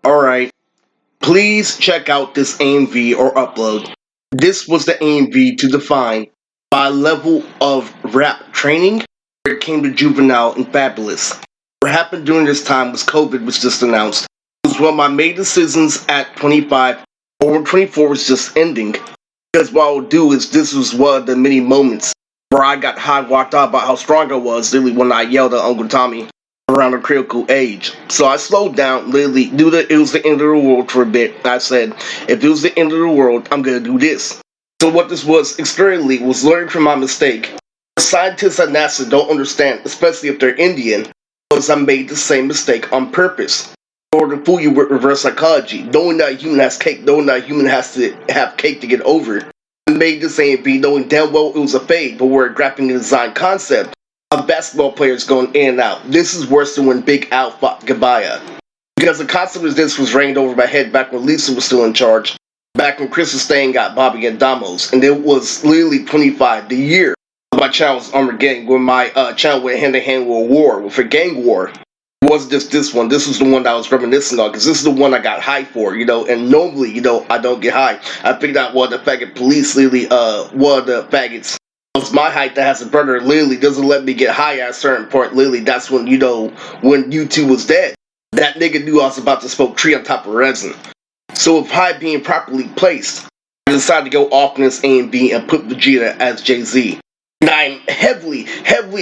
Alright, please check out this AMV or upload. This was the AMV to define my level of rap training when it came to Juvenile and Fabulous. What happened during this time was COVID was just announced. It was when my made decisions at 25 or 24 was just ending. Because what I'll do is this was one of the many moments where I got high walked out about how strong I was literally when I yelled at Uncle Tommy around a critical age. So I slowed down, literally, knew that it was the end of the world for a bit. I said, if it was the end of the world, I'm gonna do this. So what this was externally was learning from my mistake. Scientists at NASA don't understand, especially if they're Indian, because I made the same mistake on purpose. In order to fool you with reverse psychology, knowing that a human has cake, knowing that a human has to have cake to get over. I made this AMV knowing damn well it was a fade, but we're grappling a design concept of basketball players going in and out. This is worse than when Big Al fought Gabaya. Because the concept of this was reigned over my head back when Lisa was still in charge, back when Chris Stain got Bobby and Damos, and it was literally 25, the year my channel was Armored Gang, when my channel went hand in hand with a war, with a gang war. It wasn't just this one, this was the one that I was reminiscing on, because this is the one I got high for, and normally, I don't get high. I figured out one of the faggot police, literally, one of the faggots, it's my height that has a brother, literally doesn't let me get high at a certain point. Literally, that's when, when U2 was dead. That nigga knew I was about to smoke tree on top of resin. So with high being properly placed, I decided to go off in this AMV and put Vegeta as Jay-Z. And I'm heavily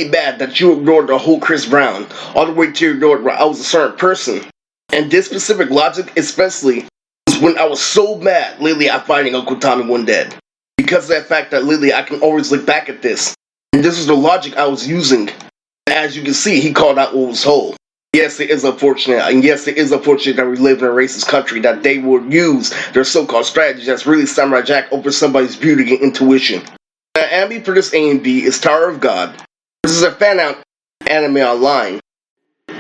mad that you ignored the whole Chris Brown, all the way to you ignored I was a certain person. And this specific logic, especially, was when I was so mad, literally, at finding Uncle Tommy one dead. Because of that fact that literally I can always look back at this. And this is the logic I was using. As you can see, he called out what was whole. Yes, it is unfortunate, and yes, it is unfortunate that we live in a racist country, that they would use their so-called strategy that's really Samurai Jack over somebody's beauty and intuition. The anime for this AMV is Tower of God. This is a fan-out anime online,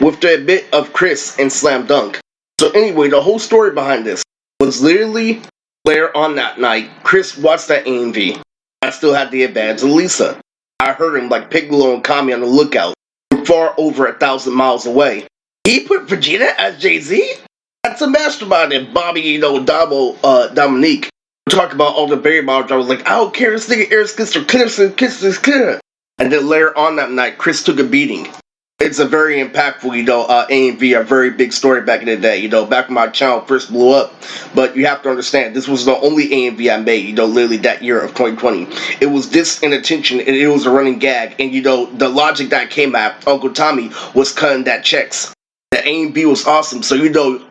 with a bit of Chris and Slam Dunk. So anyway, the whole story behind this was literally later on that night, Chris watched that AMV. I still had the advantage of Lisa. I heard him like Piccolo and Kami on the lookout, from far over 1,000 miles away. He put Vegeta as Jay-Z? That's a mastermind. And Bobby, Dominique, talk about all the Barry Bonds. I was like, I don't care, this nigga Eric's kiss clear. And then later on that night, Chris took a beating. It's a very impactful, AMV, a very big story back in the day, back when my channel first blew up. But you have to understand, this was the only AMV I made, literally that year of 2020. It was this in attention, and it was a running gag. And, the logic that came at Uncle Tommy was cutting that checks. The AMV was awesome, so,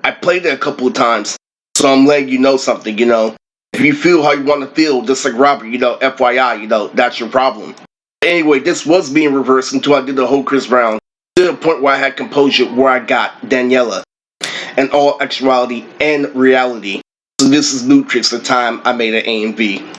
I played it a couple of times. So I'm letting you know something, If you feel how you want to feel, just like Robert, FYI, that's your problem. Anyway, this was being reversed until I did the whole Chris Brown. To the point where I had composure, where I got Daniela, and all actuality and reality. So this is Nutrix, the time I made an AMV.